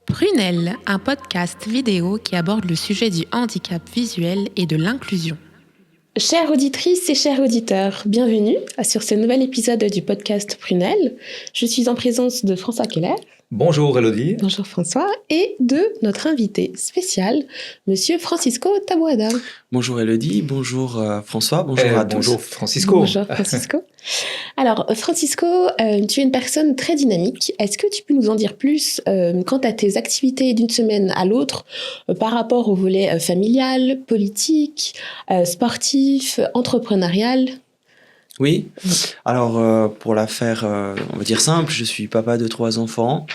Prunelle, un podcast vidéo qui aborde le sujet du handicap visuel et de l'inclusion. Chères auditrices et chers auditeurs, bienvenue sur ce nouvel épisode du podcast Prunelle. Je suis en présence de François Keller. Bonjour Elodie. Bonjour François. Et de notre invité spécial, Monsieur Francisco Taboada. Bonjour Elodie, bonjour François, bonjour à tous. Bonjour Francisco. Bonjour Francisco. Alors Francisco, tu es une personne très dynamique. Est-ce que tu peux nous en dire plus quant à tes activités d'une semaine à l'autre par rapport au volet familial, politique, sportif, entrepreneurial ? Oui, alors pour la faire, on va dire simple, je suis papa de 3 enfants,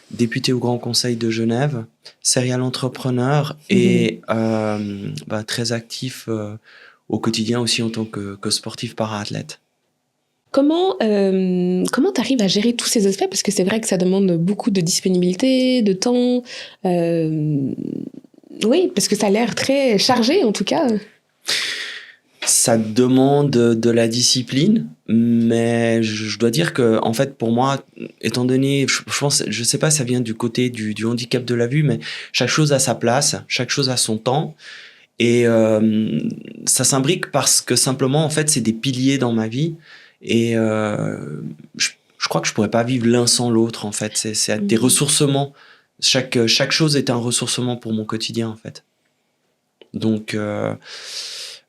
député au Grand Conseil de Genève, serial entrepreneur et très actif au quotidien aussi en tant que sportif para-athlète. Comment tu arrives à gérer tous ces aspects ? Parce que c'est vrai que ça demande beaucoup de disponibilité, de temps. Oui, parce que ça a l'air très chargé en tout cas. Ça demande de la discipline, mais je dois dire que, en fait, pour moi, étant donné, je sais pas, ça vient du côté du handicap de la vue, mais chaque chose a sa place, chaque chose a son temps, et ça s'imbrique parce que simplement, en fait, c'est des piliers dans ma vie, et je crois que je pourrais pas vivre l'un sans l'autre, en fait. C'est des ressourcements. Chaque chose est un ressourcement pour mon quotidien, en fait. Donc,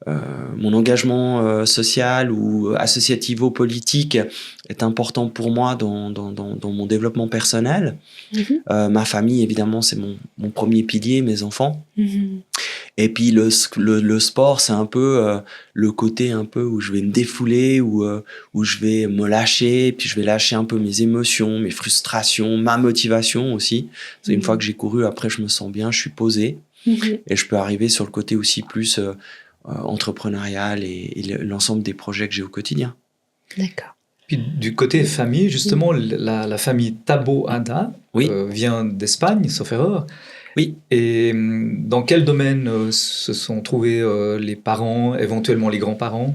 mon engagement social ou associativo-politique est important pour moi dans mon développement personnel. Ma famille, évidemment, c'est mon premier pilier, mes enfants. Et puis le sport, c'est un peu le côté un peu où je vais me défouler, où je vais me lâcher, puis je vais lâcher un peu mes émotions, mes frustrations, ma motivation aussi. Une fois que j'ai couru, après je me sens bien, je suis posé. Et je peux arriver sur le côté aussi plus entrepreneurial et l'ensemble des projets que j'ai au quotidien. D'accord. Puis du côté famille, justement, la famille Taboada vient d'Espagne, sauf erreur. Oui. Et dans quel domaine se sont trouvés les parents, éventuellement les grands-parents ?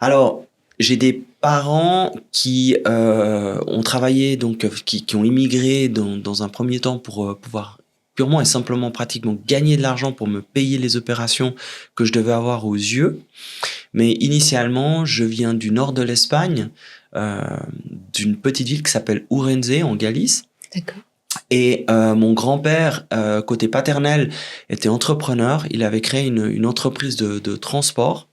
Alors, j'ai des parents qui ont travaillé, donc qui ont immigré dans un premier temps pour pouvoir purement et simplement pratiquement gagner de l'argent pour me payer les opérations que je devais avoir aux yeux. Mais initialement, je viens du nord de l'Espagne, d'une petite ville qui s'appelle Ourense, en Galice. D'accord. Et mon grand-père, côté paternel, était entrepreneur. Il avait créé une entreprise de transport.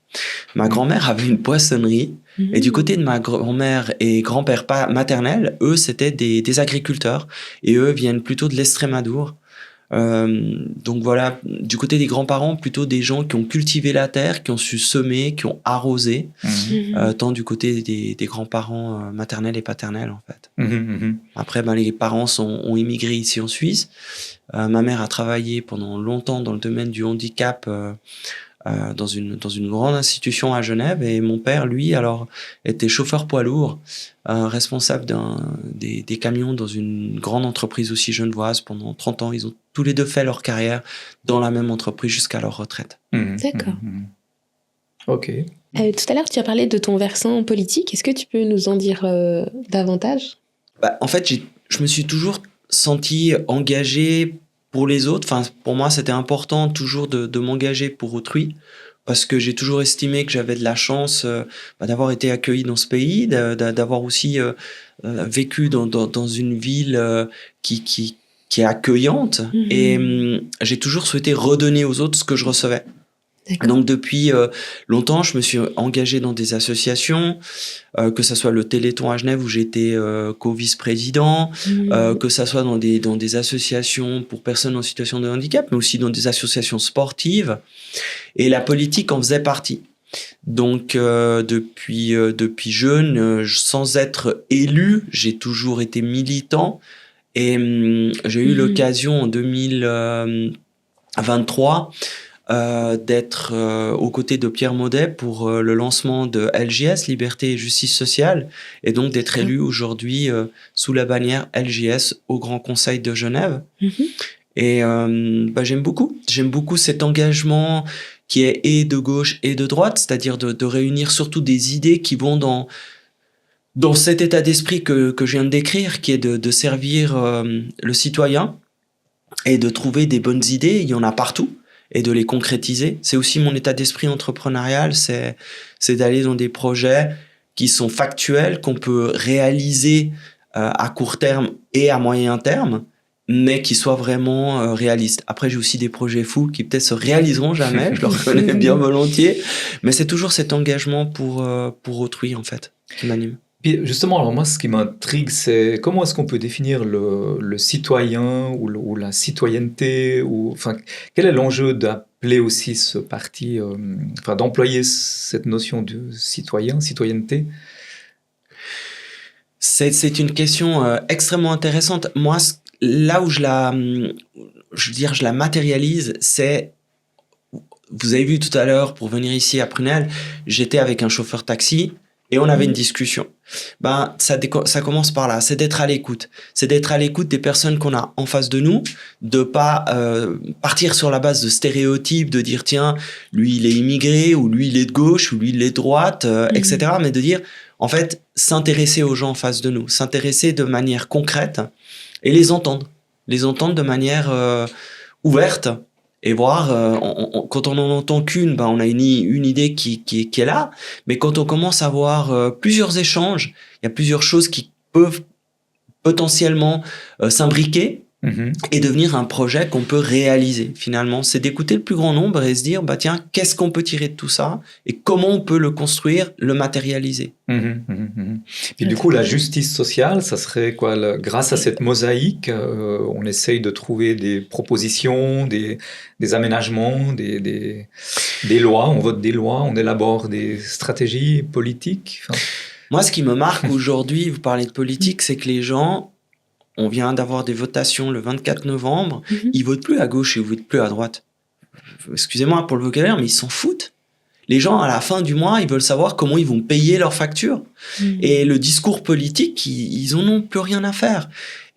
Ma grand-mère avait une poissonnerie. Et du côté de ma grand-mère et grand-père maternel, eux, c'était des agriculteurs. Et eux viennent plutôt de l'Estrémadure. Donc voilà, du côté des grands-parents, plutôt des gens qui ont cultivé la terre, qui ont su semer, qui ont arrosé, tant du côté des grands-parents maternels et paternels en fait. Après, les parents ont immigré ici en Suisse. Ma mère a travaillé pendant longtemps dans le domaine du handicap dans une grande institution à Genève, et mon père, lui, alors, était chauffeur poids lourd, responsable des camions dans une grande entreprise aussi genevoise pendant 30 ans. Ils ont tous les deux fait leur carrière dans la même entreprise jusqu'à leur retraite. D'accord. Ok. Tout à l'heure, tu as parlé de ton versant politique. Est-ce que tu peux nous en dire davantage ? En fait, je me suis toujours senti engagé pour les autres. Enfin, pour moi, c'était important toujours de m'engager pour autrui, parce que j'ai toujours estimé que j'avais de la chance d'avoir été accueilli dans ce pays, d'avoir aussi vécu dans une ville qui est accueillante. Et j'ai toujours souhaité redonner aux autres ce que je recevais. D'accord. Donc depuis longtemps, je me suis engagé dans des associations, que ça soit le Téléthon à Genève où j'étais co-vice-président, que ça soit dans des associations pour personnes en situation de handicap, mais aussi dans des associations sportives. Et la politique en faisait partie. Donc depuis jeune, sans être élu, j'ai toujours été militant. Et j'ai eu l'occasion en 2023 d'être aux côtés de Pierre Maudet pour le lancement de LJS, Liberté et Justice Sociale, et donc d'être élu aujourd'hui sous la bannière LJS au Grand Conseil de Genève. Et j'aime beaucoup cet engagement qui est et de gauche et de droite, c'est-à-dire de réunir surtout des idées qui vont dans cet état d'esprit que je viens de décrire, qui est de servir le citoyen, et de trouver des bonnes idées, il y en a partout, et de les concrétiser. C'est aussi mon état d'esprit entrepreneurial, c'est d'aller dans des projets qui sont factuels, qu'on peut réaliser à court terme et à moyen terme, mais qui soient vraiment réalistes. Après, j'ai aussi des projets fous qui peut-être se réaliseront jamais, je le reconnais bien volontiers, mais c'est toujours cet engagement pour autrui, en fait, qui m'anime. Puis justement, alors moi, ce qui m'intrigue, c'est comment est-ce qu'on peut définir le citoyen ou la citoyenneté, enfin, quel est l'enjeu d'appeler aussi ce parti, enfin, d'employer cette notion de citoyenneté? C'est une question extrêmement intéressante. Moi, là où je la matérialise, c'est, vous avez vu tout à l'heure, pour venir ici à Prunelle, j'étais avec un chauffeur taxi et on avait une discussion. Ben, ça commence par là, c'est d'être à l'écoute. C'est d'être à l'écoute des personnes qu'on a en face de nous, de pas partir sur la base de stéréotypes, de dire tiens, lui il est immigré, ou lui il est de gauche, ou lui il est de droite, etc. Mais de dire, en fait, s'intéresser aux gens en face de nous, s'intéresser de manière concrète et les entendre de manière ouverte et voir, quand on en entend qu'une, ben on a une idée qui est là, mais quand on commence à avoir plusieurs échanges, il y a plusieurs choses qui peuvent potentiellement s'imbriquer et devenir un projet qu'on peut réaliser. Finalement, c'est d'écouter le plus grand nombre et se dire, bah tiens, qu'est-ce qu'on peut tirer de tout ça et comment on peut le construire, le matérialiser. Et du coup, la justice sociale, ça serait quoi, grâce à cette mosaïque, on essaye de trouver des propositions, des aménagements, des lois, on vote des lois, on élabore des stratégies politiques. Enfin... Moi, ce qui me marque aujourd'hui, vous parlez de politique, c'est que les gens, on vient d'avoir des votations le 24 novembre, ils votent plus à gauche et ils votent plus à droite. Excusez-moi pour le vocabulaire, mais ils s'en foutent. Les gens, à la fin du mois, ils veulent savoir comment ils vont payer leurs factures. Et le discours politique, ils en ont plus rien à faire.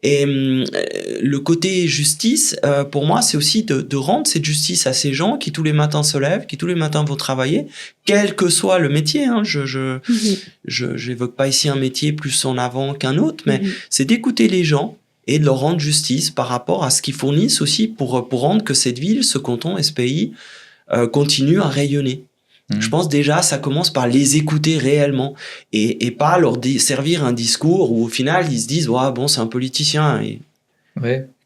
Et le côté justice, pour moi, c'est aussi de rendre cette justice à ces gens qui tous les matins se lèvent, qui tous les matins vont travailler, quel que soit le métier. Hein. Je j'évoque pas ici un métier plus en avant qu'un autre, mais c'est d'écouter les gens et de leur rendre justice par rapport à ce qu'ils fournissent aussi pour rendre que cette ville, ce canton et ce pays continue à rayonner. Je pense déjà, ça commence par les écouter réellement et pas leur servir un discours où au final, ils se disent ouais, « bon, c'est un politicien. Et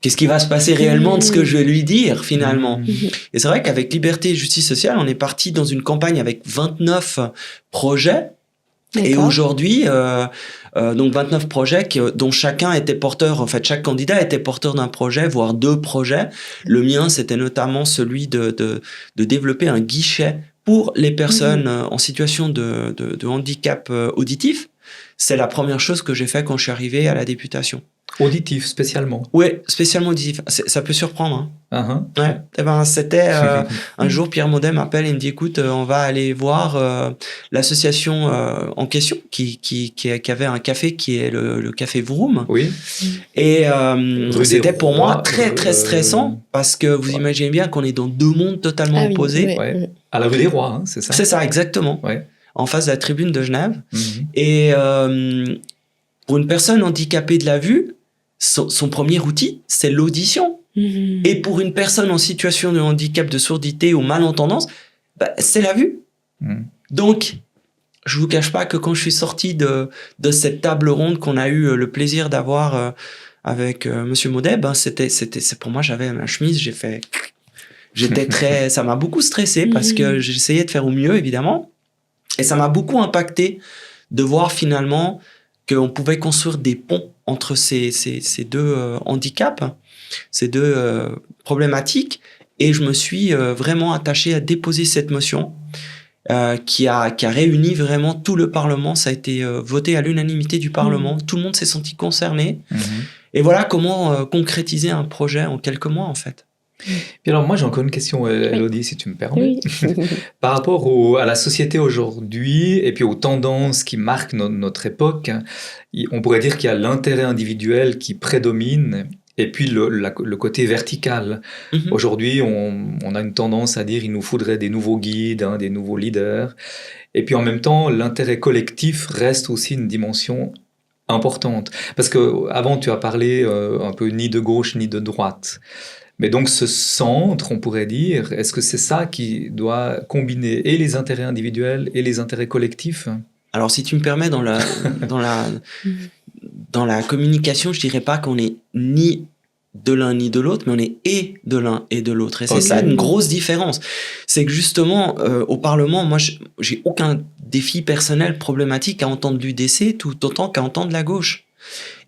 qu'est-ce qui va se passer réellement de ce que je vais lui dire finalement ?» Et c'est vrai qu'avec Liberté et Justice sociale, on est parti dans une campagne avec 29 projets. Et aujourd'hui, donc 29 projets dont chacun était porteur, en fait, chaque candidat était porteur d'un projet, voire 2 projets. Le mien, c'était notamment celui de développer un guichet pour les personnes en situation de handicap auditif. C'est la première chose que j'ai fait quand je suis arrivé à la députation. Auditif, spécialement? Oui, spécialement auditif. Ça peut surprendre. Hein. Ouais. Et ben, c'était un jour, Pierre Maudet m'appelle et me dit, écoute, on va aller voir l'association en question qui avait un café qui est le café Vroom. Oui. Et c'était pour moi très, très stressant parce que vous imaginez bien qu'on est dans 2 mondes totalement opposés. Ouais. À la rue des Rois, hein, c'est ça? C'est ça, exactement. Ouais. En face de la tribune de Genève. Et pour une personne handicapée de la vue, son premier outil, c'est l'audition. Et pour une personne en situation de handicap, de surdité ou malentendance, c'est la vue. Donc, je vous cache pas que quand je suis sorti de cette table ronde qu'on a eu le plaisir d'avoir avec Monsieur Maudet, c'est pour moi, j'avais ma chemise, ça m'a beaucoup stressé parce que j'essayais de faire au mieux, évidemment. Et ça m'a beaucoup impacté de voir finalement qu'on pouvait construire des ponts entre ces 2 handicaps, ces 2 problématiques. Et je me suis vraiment attaché à déposer cette motion qui a réuni vraiment tout le Parlement. Ça a été voté à l'unanimité du Parlement. Tout le monde s'est senti concerné. Et voilà comment concrétiser un projet en quelques mois, en fait. Puis alors moi j'ai encore une question, Elodie, si tu me permets. Par rapport à la société aujourd'hui et puis aux tendances qui marquent notre époque, on pourrait dire qu'il y a l'intérêt individuel qui prédomine et puis le côté vertical. Aujourd'hui on a une tendance à dire il nous faudrait des nouveaux guides, des nouveaux leaders, et puis en même temps l'intérêt collectif reste aussi une dimension importante. Parce qu'avant, tu as parlé un peu ni de gauche ni de droite. Mais donc ce centre, on pourrait dire, est-ce que c'est ça qui doit combiner et les intérêts individuels et les intérêts collectifs? Alors, si tu me permets, dans la communication, je dirais pas qu'on est ni de l'un ni de l'autre, mais on est et de l'un et de l'autre. Et c'est ça une grosse différence. C'est que justement, au Parlement, moi, j'ai aucun défi personnel problématique à entendre l'UDC tout autant qu'à entendre la gauche.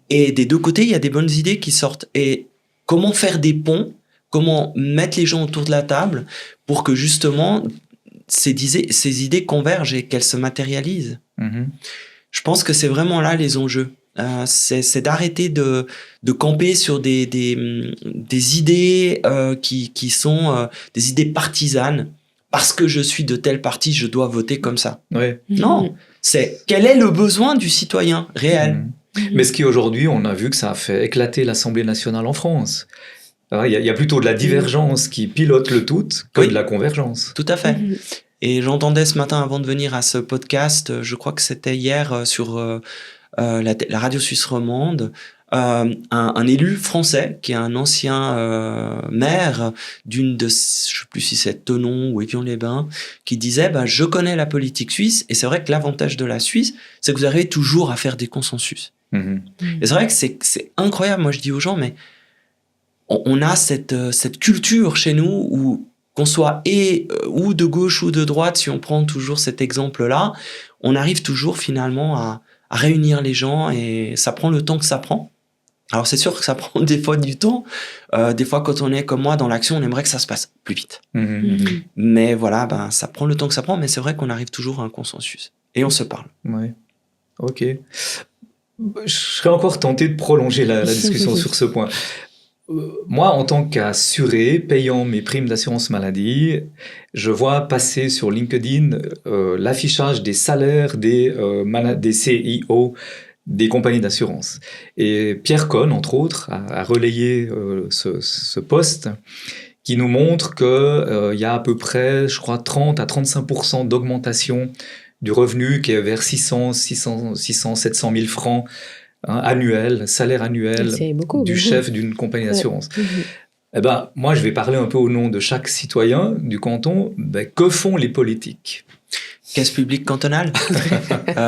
Et des deux côtés, il y a des bonnes idées qui sortent. Et comment faire des ponts, comment mettre les gens autour de la table pour que justement ces idées convergent et qu'elles se matérialisent. Je pense que c'est vraiment là les enjeux. C'est d'arrêter de camper sur des idées qui sont des idées partisanes. Parce que je suis de tel parti, je dois voter comme ça. Ouais. Non, c'est quel est le besoin du citoyen réel. Mais ce qui aujourd'hui, on a vu que ça a fait éclater l'Assemblée nationale en France. Il y a plutôt de la divergence qui pilote le tout que de la convergence. Tout à fait. Et j'entendais ce matin avant de venir à ce podcast, je crois que c'était hier sur la radio suisse romande, un élu français qui est un ancien maire d'une de, je sais plus si c'est Thonon ou Évian-les-Bains, qui disait je connais la politique suisse et c'est vrai que l'avantage de la Suisse, c'est que vous arrivez toujours à faire des consensus. Et c'est vrai que c'est incroyable. Moi je dis aux gens, mais on a cette culture chez nous où qu'on soit ou de gauche ou de droite, si on prend toujours cet exemple-là, on arrive toujours finalement à réunir les gens et ça prend le temps que ça prend. Alors c'est sûr que ça prend des fois du temps. Des fois quand on est comme moi dans l'action, on aimerait que ça se passe plus vite. Mais voilà, ça prend le temps que ça prend, mais c'est vrai qu'on arrive toujours à un consensus. Et on se parle. Oui, ok. Je serais encore tenté de prolonger la discussion sur ce point. Moi, en tant qu'assuré, payant mes primes d'assurance maladie, je vois passer sur LinkedIn l'affichage des salaires des CIO des compagnies d'assurance. Et Pierre Cohn, entre autres, a relayé ce post qui nous montre qu'il y a à peu près, je crois, 30 à 35% d'augmentation du revenu qui est vers 600, 700 000 francs annuel, salaire annuel du chef d'une compagnie d'assurance. Eh ben, moi, je vais parler un peu au nom de chaque citoyen du canton. Que font les politiques? Caisse publique cantonale,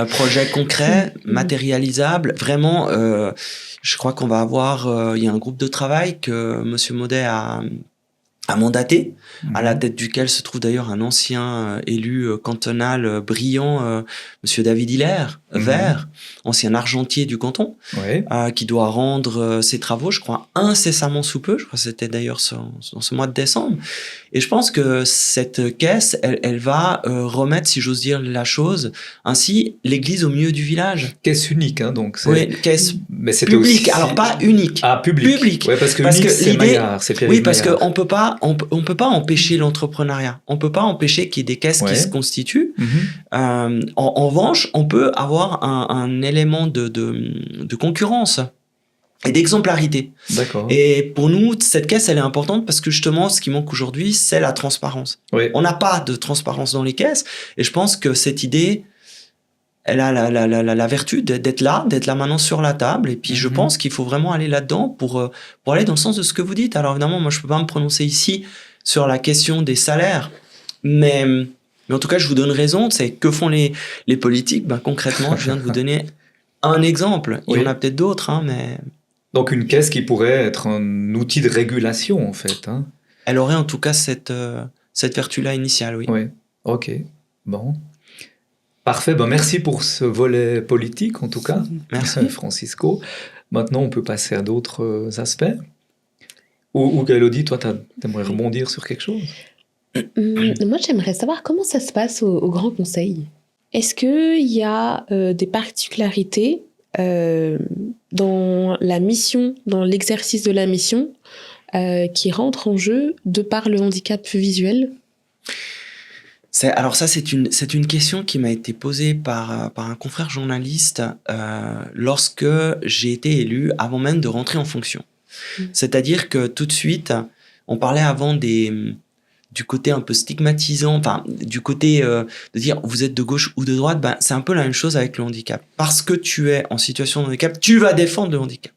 projet concret, matérialisable. Vraiment, je crois qu'on va avoir... il y a un groupe de travail que M. Maudet a mandaté, à la tête duquel se trouve d'ailleurs un ancien élu cantonal brillant, Monsieur David Hilaire, vert, ancien argentier du canton, qui doit rendre ses travaux, je crois, incessamment sous peu. Je crois que c'était d'ailleurs dans ce mois de décembre. Et je pense que cette caisse, elle va remettre, si j'ose dire la chose, ainsi l'église au milieu du village. Caisse unique, hein, donc. Oui, caisse publique. Aussi... Alors pas unique. Ah, public. Ouais, parce que unique, c'est Maillard, c'est Pierre. Oui, parce qu'on peut pas, on peut pas empêcher l'entrepreneuriat. On peut pas empêcher qu'il y ait des caisses qui se constituent. En revanche, on peut avoir un élément de concurrence et d'exemplarité. D'accord. Et pour nous, cette caisse, elle est importante parce que justement, ce qui manque aujourd'hui, c'est la transparence. Oui. On n'a pas de transparence dans les caisses. Et je pense que cette idée, elle a la vertu d'être là maintenant sur la table. Et puis, je pense qu'il faut vraiment aller là-dedans pour aller dans le sens de ce que vous dites. Alors, évidemment, moi, je peux pas me prononcer ici sur la question des salaires. Mais en tout cas, je vous donne raison. C'est que font les politiques? Concrètement, je viens de vous donner un exemple. Il y en a peut-être d'autres, mais... Donc, une caisse qui pourrait être un outil de régulation, en fait. Elle aurait en tout cas cette vertu-là initiale, oui. Oui, ok. Bon. Parfait. Merci pour ce volet politique, en tout cas. Merci. Francisco. Maintenant, on peut passer à d'autres aspects. Ou Elodie, toi, tu aimerais rebondir sur quelque chose? Moi, j'aimerais savoir comment ça se passe au Grand Conseil. Est-ce qu'il y a des particularités dans la mission, dans l'exercice de la mission, qui rentrent en jeu de par le handicap visuel? Alors ça, c'est une question qui m'a été posée par un confrère journaliste lorsque j'ai été élu, avant même de rentrer en fonction. C'est-à-dire que tout de suite, on parlait avant des du côté un peu stigmatisant, enfin, du côté de dire vous êtes de gauche ou de droite, ben, c'est un peu la même chose avec le handicap. Parce que tu es en situation de handicap, tu vas défendre le handicap.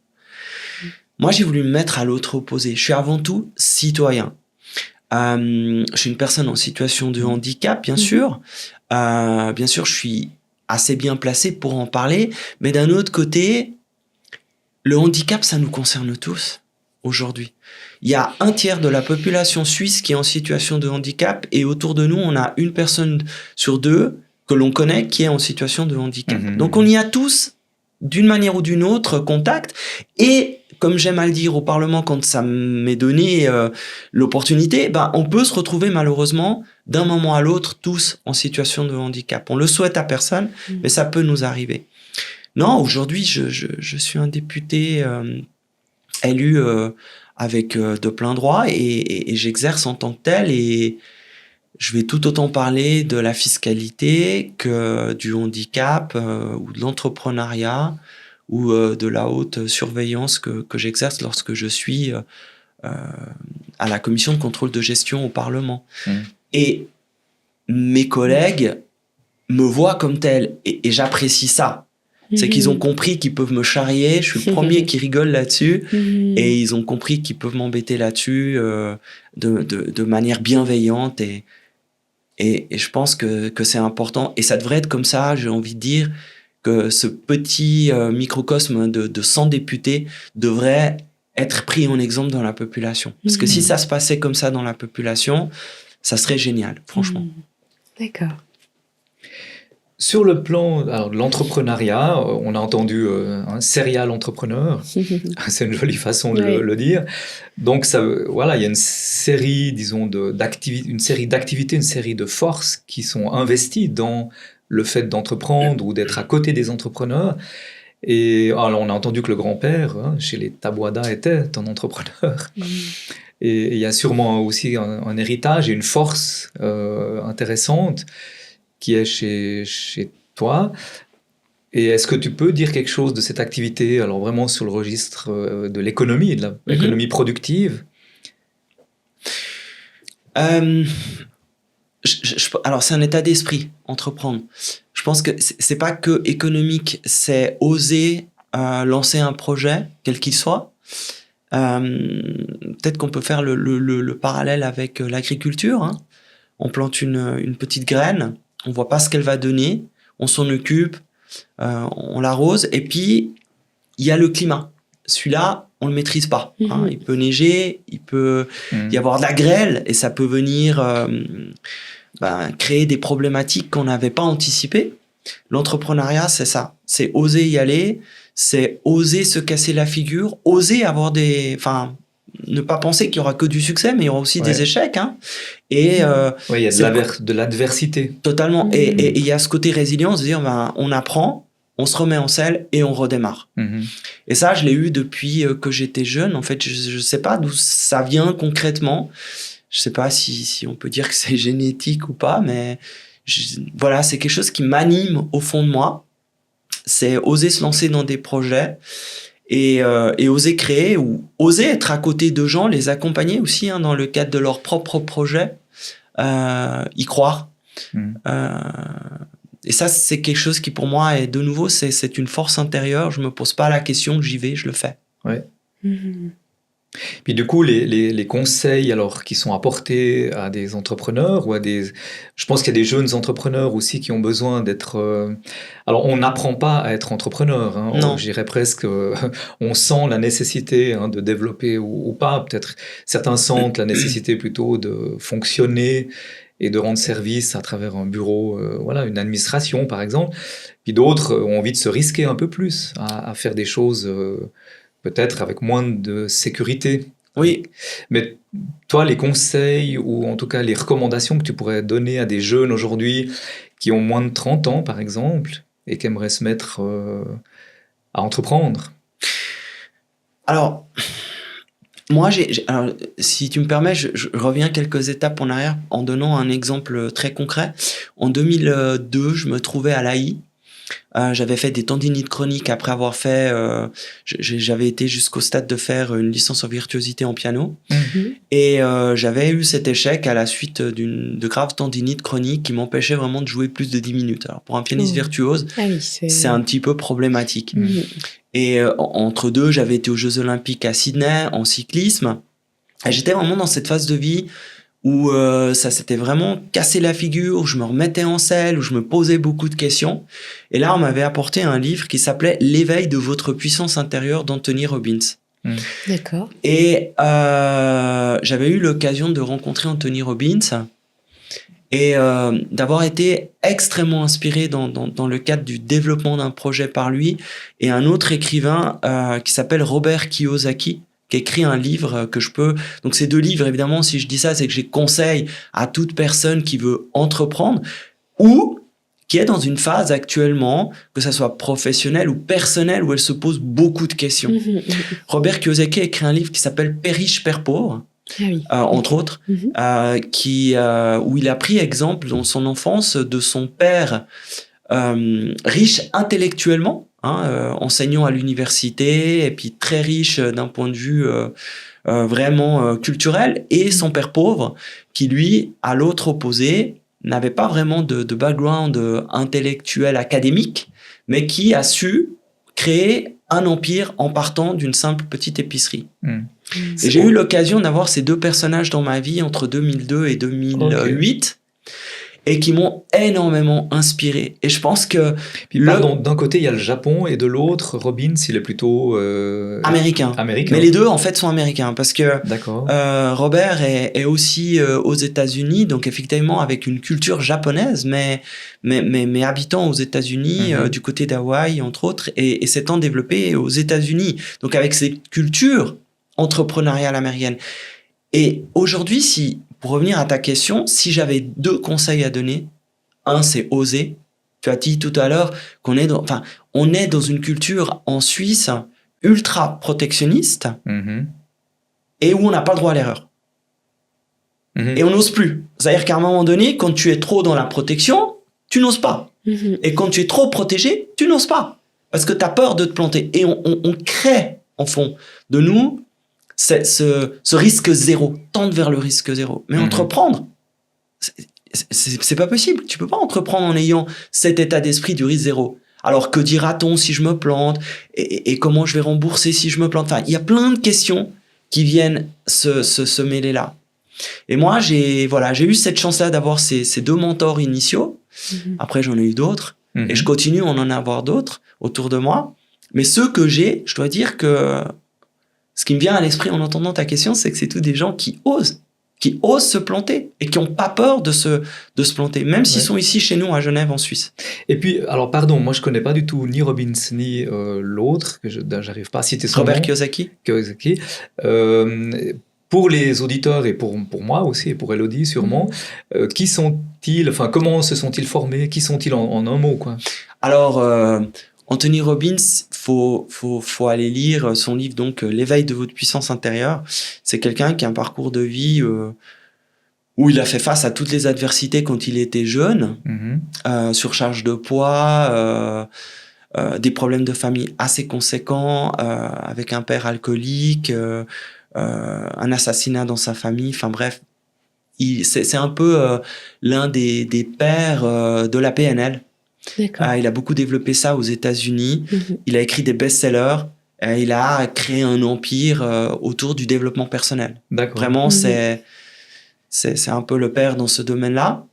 Moi, j'ai voulu me mettre à l'autre opposé. Je suis avant tout citoyen. Je suis une personne en situation de handicap, bien sûr. Bien sûr, je suis assez bien placé pour en parler. Mais d'un autre côté, le handicap, ça nous concerne tous aujourd'hui. Il y a 1/3 de la population suisse qui est en situation de handicap et autour de nous, on a 1 personne sur 2 que l'on connaît qui est en situation de handicap. Donc, on y a tous, d'une manière ou d'une autre, contact. Et comme j'aime à le dire au Parlement quand ça m'est donné l'opportunité, ben, on peut se retrouver malheureusement d'un moment à l'autre tous en situation de handicap. On le souhaite à personne, mais ça peut nous arriver. Non, aujourd'hui, je suis un député élu avec de plein droit et j'exerce en tant que tel et je vais tout autant parler de la fiscalité que du handicap ou de l'entrepreneuriat ou de la haute surveillance que j'exerce lorsque je suis à la commission de contrôle de gestion au Parlement. Et mes collègues me voient comme tel et j'apprécie ça. C'est qu'ils ont compris qu'ils peuvent me charrier. Je suis le premier qui rigole là-dessus. Et ils ont compris qu'ils peuvent m'embêter là-dessus de manière bienveillante. Et je pense que c'est important. Et ça devrait être comme ça, j'ai envie de dire, que ce petit microcosme de 100 députés devrait être pris en exemple dans la population. Parce que si ça se passait comme ça dans la population, ça serait génial, franchement. D'accord. Sur le plan de l'entrepreneuriat, on a entendu un serial entrepreneur, c'est une jolie façon de le dire. Donc voilà, il y a une série, disons, d'activités, une série de forces qui sont investies dans le fait d'entreprendre ou d'être à côté des entrepreneurs. Et alors, on a entendu que le grand-père, chez les Taboada, était un entrepreneur. Et il y a sûrement aussi un héritage et une force intéressante qui est chez toi. Et est-ce que tu peux dire quelque chose de cette activité, alors vraiment sur le registre de l'économie, de l'économie productive? Alors, c'est un état d'esprit, entreprendre. Je pense que c'est pas que économique, c'est oser lancer un projet, quel qu'il soit. Peut-être qu'on peut faire le parallèle avec l'agriculture. Hein. On plante une petite graine, on voit pas ce qu'elle va donner, on s'en occupe, on l'arrose, et puis il y a le climat. Celui-là, on le maîtrise pas. Hein. Il peut neiger, il peut y avoir de la grêle, et ça peut venir créer des problématiques qu'on n'avait pas anticipées. L'entrepreneuriat, c'est ça. C'est oser y aller, c'est oser se casser la figure, oser avoir ne pas penser qu'il y aura que du succès, mais il y aura aussi des échecs. Hein. Et il y a de l'adversité. Totalement. Et il y a ce côté résilience, de dire on apprend, on se remet en selle et on redémarre. Et ça, je l'ai eu depuis que j'étais jeune. En fait, je ne sais pas d'où ça vient concrètement. Je ne sais pas si on peut dire que c'est génétique ou pas, mais voilà, c'est quelque chose qui m'anime au fond de moi. C'est oser se lancer dans des projets et oser créer ou oser être à côté de gens, les accompagner aussi dans le cadre de leur propre projet, y croire. Et ça, c'est quelque chose qui pour moi est de nouveau, c'est une force intérieure. Je me pose pas la question, j'y vais, je le fais. Ouais. Puis du coup, les conseils alors qui sont apportés à des entrepreneurs ou je pense qu'il y a des jeunes entrepreneurs aussi qui ont besoin d'être. Alors, on n'apprend pas à être entrepreneur. Hein. Non. J'irais presque. On sent la nécessité de développer ou pas. Peut-être certains sentent la nécessité plutôt de fonctionner et de rendre service à travers un bureau, une administration par exemple. Puis d'autres ont envie de se risquer un peu plus à faire des choses. Peut-être avec moins de sécurité. Oui. Mais toi, les conseils ou en tout cas les recommandations que tu pourrais donner à des jeunes aujourd'hui qui ont moins de 30 ans, par exemple, et qui aimeraient se mettre à entreprendre? Alors, moi, alors, si tu me permets, je reviens quelques étapes en arrière en donnant un exemple très concret. En 2002, je me trouvais à l'AI. J'avais fait des tendinites chroniques après avoir fait... j'avais été jusqu'au stade de faire une licence en virtuosité en piano. Et j'avais eu cet échec à la suite de graves tendinites chroniques qui m'empêchaient vraiment de jouer plus de 10 minutes. Alors pour un pianiste virtuose, c'est un petit peu problématique. Et entre deux, j'avais été aux Jeux Olympiques à Sydney en cyclisme. Et j'étais vraiment dans cette phase de vie où ça s'était vraiment cassé la figure, où je me remettais en selle, où je me posais beaucoup de questions. Et là, on m'avait apporté un livre qui s'appelait « L'éveil de votre puissance intérieure » d'Anthony Robbins. D'accord. Et j'avais eu l'occasion de rencontrer Anthony Robbins et d'avoir été extrêmement inspiré dans le cadre du développement d'un projet par lui et un autre écrivain qui s'appelle Robert Kiyosaki, qui a écrit un livre que je peux... Donc ces 2 livres, évidemment, si je dis ça, c'est que je les conseille à toute personne qui veut entreprendre ou qui est dans une phase actuellement, que ça soit professionnelle ou personnelle, où elle se pose beaucoup de questions. Robert Kiyosaki a écrit un livre qui s'appelle « Père riche, Père pauvre », entre autres, où il a pris exemple dans son enfance de son père riche intellectuellement, enseignant à l'université, et puis très riche d'un point de vue vraiment culturel, et son père pauvre, qui lui, à l'autre opposé, n'avait pas vraiment de background intellectuel académique, mais qui a su créer un empire en partant d'une simple petite épicerie. Et j'ai eu l'occasion d'avoir ces 2 personnages dans ma vie entre 2002 et 2008, et qui m'ont énormément inspiré. Et je pense que... Puis d'un côté, il y a le Japon, et de l'autre, Robbins, il est plutôt... américain. Mais les 2, en fait, sont américains. Parce que Robert est aussi aux États-Unis, donc effectivement avec une culture japonaise, mais habitant aux États-Unis, du côté d'Hawaï, entre autres, et s'étant développé aux États-Unis. Donc avec cette culture entrepreneuriale américaine. Et aujourd'hui, pour revenir à ta question, si j'avais 2 conseils à donner, un, c'est oser. Tu as dit tout à l'heure qu'on est on est dans une culture en Suisse ultra protectionniste et où on n'a pas le droit à l'erreur. Et on n'ose plus. C'est-à-dire qu'à un moment donné, quand tu es trop dans la protection, tu n'oses pas. Et quand tu es trop protégé, tu n'oses pas. Parce que tu as peur de te planter. Et on crée, en fond, de nous... ce risque zéro, tendre vers le risque zéro. Mais entreprendre, c'est pas possible. Tu peux pas entreprendre en ayant cet état d'esprit du risque zéro. Alors que dira-t-on si je me plante et comment je vais rembourser si je me plante. Enfin, il y a plein de questions qui viennent se mêler là. Et moi, j'ai eu cette chance-là d'avoir ces 2 mentors initiaux. Après, j'en ai eu d'autres. Et je continue à en avoir d'autres autour de moi. Mais ceux que j'ai, je dois dire que ce qui me vient à l'esprit en entendant ta question, c'est que c'est tous des gens qui osent se planter et qui n'ont pas peur de se planter, même s'ils sont ici chez nous à Genève, en Suisse. Et puis, alors pardon, moi je ne connais pas du tout ni Robbins ni l'autre, que j'arrive pas à citer son nom. Robert Kiyosaki. Pour les auditeurs et pour moi aussi, et pour Elodie sûrement, qui sont-ils, enfin comment se sont-ils formés, qui sont-ils en un mot, quoi? Alors, Anthony Robbins, faut aller lire son livre, donc L'éveil de votre puissance intérieure. C'est quelqu'un qui a un parcours de vie où il a fait face à toutes les adversités quand il était jeune, surcharge de poids, des problèmes de famille assez conséquents, avec un père alcoolique, un assassinat dans sa famille, enfin bref. C'est un peu l'un des pères de la PNL. Il a beaucoup développé ça aux États-Unis. Il a écrit des best-sellers. Il a créé un empire autour du développement personnel. Vraiment, c'est un peu le père dans ce domaine-là.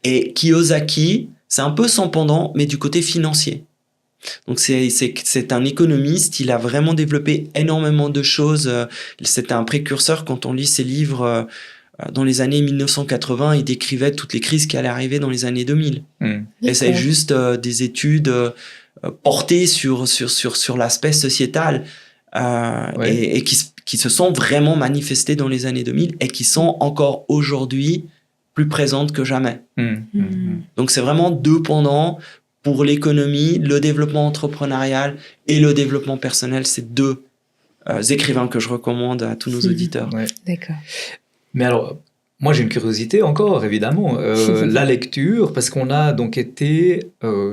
Et Kiyosaki, c'est un peu son pendant, mais du côté financier. Donc c'est un économiste. Il a vraiment développé énormément de choses. C'était un précurseur quand on lit ses livres. Dans les années 1980, il décrivait toutes les crises qui allaient arriver dans les années 2000. Et c'est juste des études portées sur l'aspect sociétal et qui se sont vraiment manifestées dans les années 2000 et qui sont encore aujourd'hui plus présentes que jamais. Donc c'est vraiment 2 pendants pour l'économie, le développement entrepreneurial et le développement personnel. C'est 2 écrivains que je recommande à tous nos auditeurs. D'accord. Mais alors, Moi, j'ai une curiosité encore, évidemment. La lecture, parce qu'on a donc été,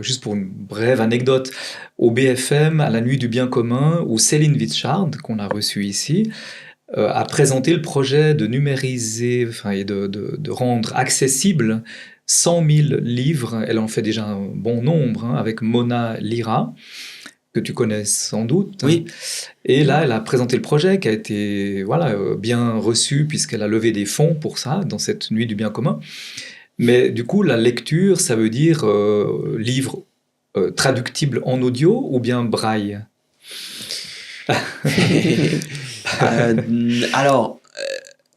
juste pour une brève anecdote, au BFM, à la Nuit du Bien Commun, où Céline Witschard, qu'on a reçue ici, a présenté le projet de numériser, et de rendre accessible 100 000 livres. Elle en fait déjà un bon nombre, hein, avec Mona Lira, que tu connais sans doute. Oui. Et là, elle a présenté le projet qui a été bien reçu puisqu'elle a levé des fonds pour ça, dans cette Nuit du Bien Commun. Mais du coup, la lecture, ça veut dire livre traductible en audio ou bien braille? Alors,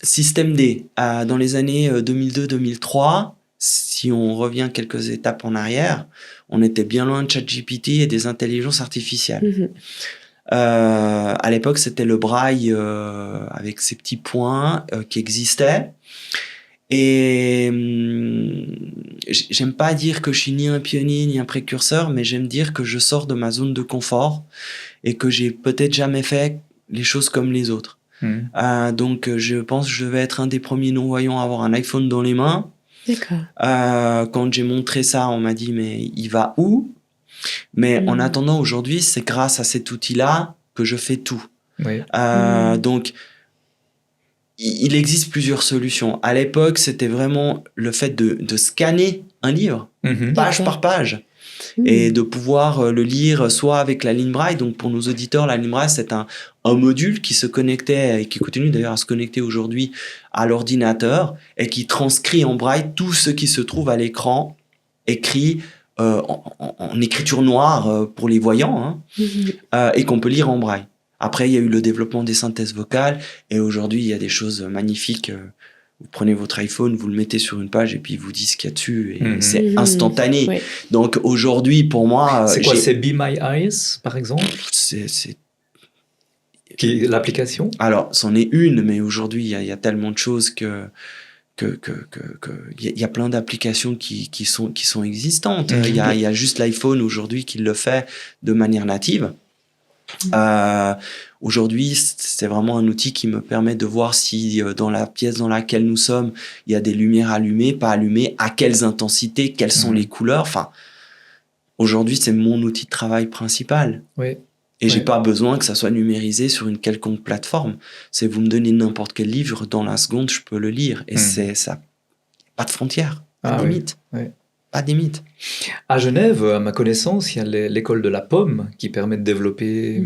système D, dans les années 2002-2003, si on revient quelques étapes en arrière, on était bien loin de ChatGPT et des intelligences artificielles. À l'époque, c'était le braille avec ces petits points qui existaient. Et j'aime pas dire que je suis ni un pionnier ni un précurseur, mais j'aime dire que je sors de ma zone de confort et que j'ai peut-être jamais fait les choses comme les autres. Donc, je pense que je devais être un des premiers non-voyants à avoir un iPhone dans les mains. D'accord. Quand j'ai montré ça, on m'a dit, mais il va où? Mais en attendant, aujourd'hui, c'est grâce à cet outil-là que je fais tout. Oui. Donc, il existe plusieurs solutions. À l'époque, c'était vraiment le fait de scanner un livre, page par page, et de pouvoir le lire soit avec la ligne braille. Donc, pour nos auditeurs, la ligne braille, c'est un module qui se connectait et qui continue d'ailleurs à se connecter aujourd'hui à l'ordinateur et qui transcrit en braille tout ce qui se trouve à l'écran écrit en écriture noire pour les voyants, et qu'on peut lire en braille. Après, il y a eu le développement des synthèses vocales et aujourd'hui, il y a des choses magnifiques. Vous prenez votre iPhone, vous le mettez sur une page et puis il vous dit ce qu'il y a dessus et c'est instantané. Ouais. Donc aujourd'hui, pour moi... c'est quoi? C'est Be My Eyes, par exemple? C'est... Qui est l'application? Alors, c'en est une, mais aujourd'hui, il y a tellement de choses que il y a plein d'applications qui sont existantes. Il y a juste l'iPhone aujourd'hui qui le fait de manière native. Aujourd'hui, c'est vraiment un outil qui me permet de voir si dans la pièce dans laquelle nous sommes, il y a des lumières allumées, pas allumées, à quelles intensités, quelles sont les couleurs. Enfin, aujourd'hui, c'est mon outil de travail principal. Oui. Et j'ai pas besoin que ça soit numérisé sur une quelconque plateforme. C'est vous me donnez n'importe quel livre, dans la seconde, je peux le lire. Et c'est ça. Pas de frontières, pas de limite. Oui. Pas de limite. À Genève, à ma connaissance, il y a l'école de la pomme qui permet de développer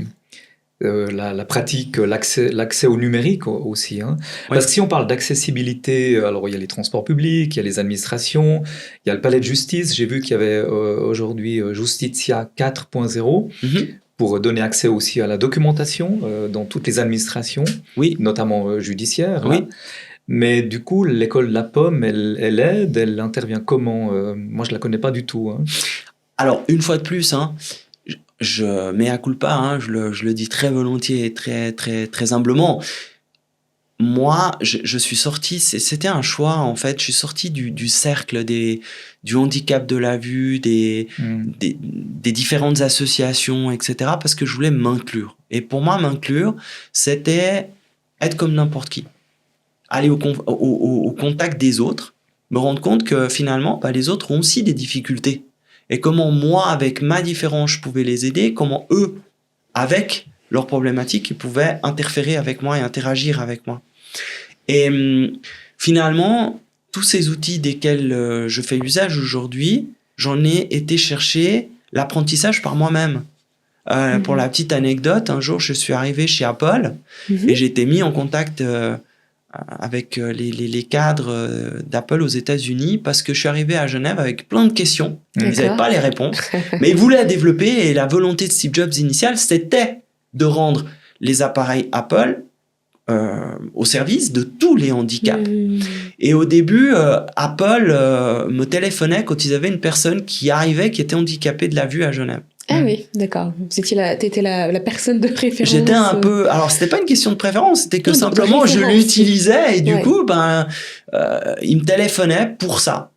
la pratique, l'accès au numérique aussi. Hein. Parce que si on parle d'accessibilité, alors il y a les transports publics, il y a les administrations, il y a le palais de justice. J'ai vu qu'il y avait aujourd'hui Justitia 4.0 pour donner accès aussi à la documentation dans toutes les administrations, notamment judiciaires. Oui. Là. Mais du coup, l'école de la pomme, elle aide, elle intervient comment? Moi, je la connais pas du tout. Hein. Alors, une fois de plus, je mea culpa, je le dis très volontiers et très, très, très humblement. Moi, je suis sorti, c'était un choix en fait, je suis sorti du cercle du handicap de la vue, des différentes associations, etc. parce que je voulais m'inclure. Et pour moi, m'inclure, c'était être comme n'importe qui. Aller au contact des autres, me rendre compte que finalement, les autres ont aussi des difficultés. Et comment moi, avec ma différence, je pouvais les aider, comment eux, avec leurs problématiques, ils pouvaient interférer avec moi et interagir avec moi. Et finalement, tous ces outils desquels je fais usage aujourd'hui, j'en ai été chercher l'apprentissage par moi-même. Pour la petite anecdote, un jour, je suis arrivé chez Apple et j'ai été mis en contact avec les cadres d'Apple aux États-Unis parce que je suis arrivé à Genève avec plein de questions. Ils n'avaient pas les réponses, mais ils voulaient développer et la volonté de Steve Jobs initiale, c'était de rendre les appareils Apple au service de tous les handicaps. Et au début, Apple me téléphonait quand ils avaient une personne qui arrivait, qui était handicapée de la vue à Genève. Ah oui, d'accord. T'étais la personne de préférence. J'étais un peu... Alors, c'était pas une question de préférence, c'était que simplement je l'utilisais et du coup, il me téléphonait pour ça.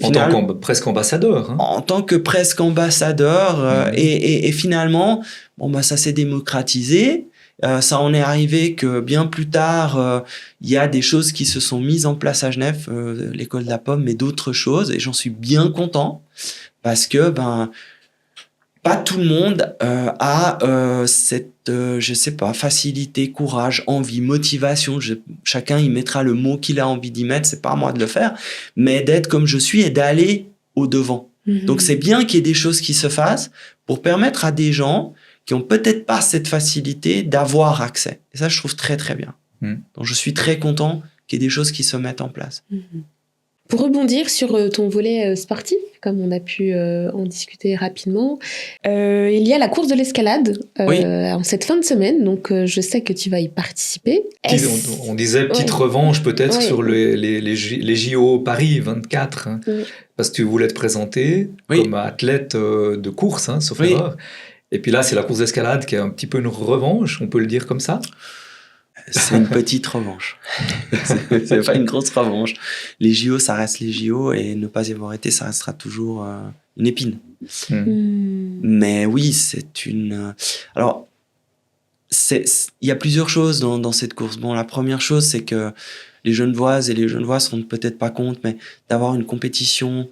En tant que presque ambassadeur. Hein. En tant que presque ambassadeur. Et finalement, ça s'est démocratisé. Ça en est arrivé que bien plus tard, il y a des choses qui se sont mises en place à Genève, l'école de la pomme, mais d'autres choses, et j'en suis bien content parce que pas tout le monde a cette, je sais pas, facilité, courage, envie, motivation. Chacun y mettra le mot qu'il a envie d'y mettre, c'est pas à moi de le faire, mais d'être comme je suis et d'aller au devant. Donc c'est bien qu'il y ait des choses qui se fassent pour permettre à des gens qui ont peut-être pas cette facilité d'avoir accès. Et ça, je trouve très très bien. Donc je suis très content qu'il y ait des choses qui se mettent en place. Pour rebondir sur ton volet sportif, comme on a pu en discuter rapidement, il y a la course de l'escalade en cette fin de semaine, donc je sais que tu vas y participer. On disait petite revanche peut-être sur les JO Paris 24, parce que tu voulais te présenter comme athlète de course, sauf erreur. Et puis là, c'est la course d'escalade qui est un petit peu une revanche, on peut le dire comme ça. C'est une petite revanche. C'est pas une grosse revanche. Les JO, ça reste les JO, et ne pas y avoir été, ça restera toujours une épine. Mais oui, c'est une... Alors, il y a plusieurs choses dans cette course. Bon, la première chose, c'est que les Genevoises et les Genevois se rendent peut-être pas compte, mais d'avoir une compétition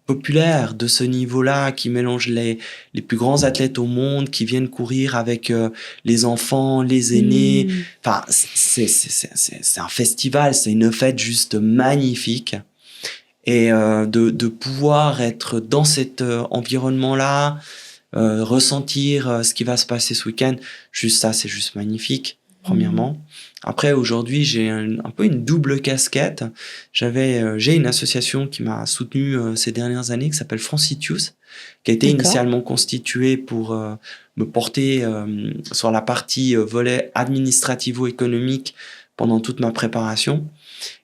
populaire de ce niveau-là, qui mélange les plus grands athlètes au monde, qui viennent courir avec les enfants, les aînés. Enfin, c'est un festival, c'est une fête juste magnifique. Et de pouvoir être dans cet environnement-là, ressentir ce qui va se passer ce week-end, juste ça, c'est juste magnifique, premièrement. Après, aujourd'hui, j'ai un peu une double casquette. J'ai une association qui m'a soutenu ces dernières années, qui s'appelle Francitius, qui a été initialement constituée pour me porter sur la partie volet administrativo-économique pendant toute ma préparation.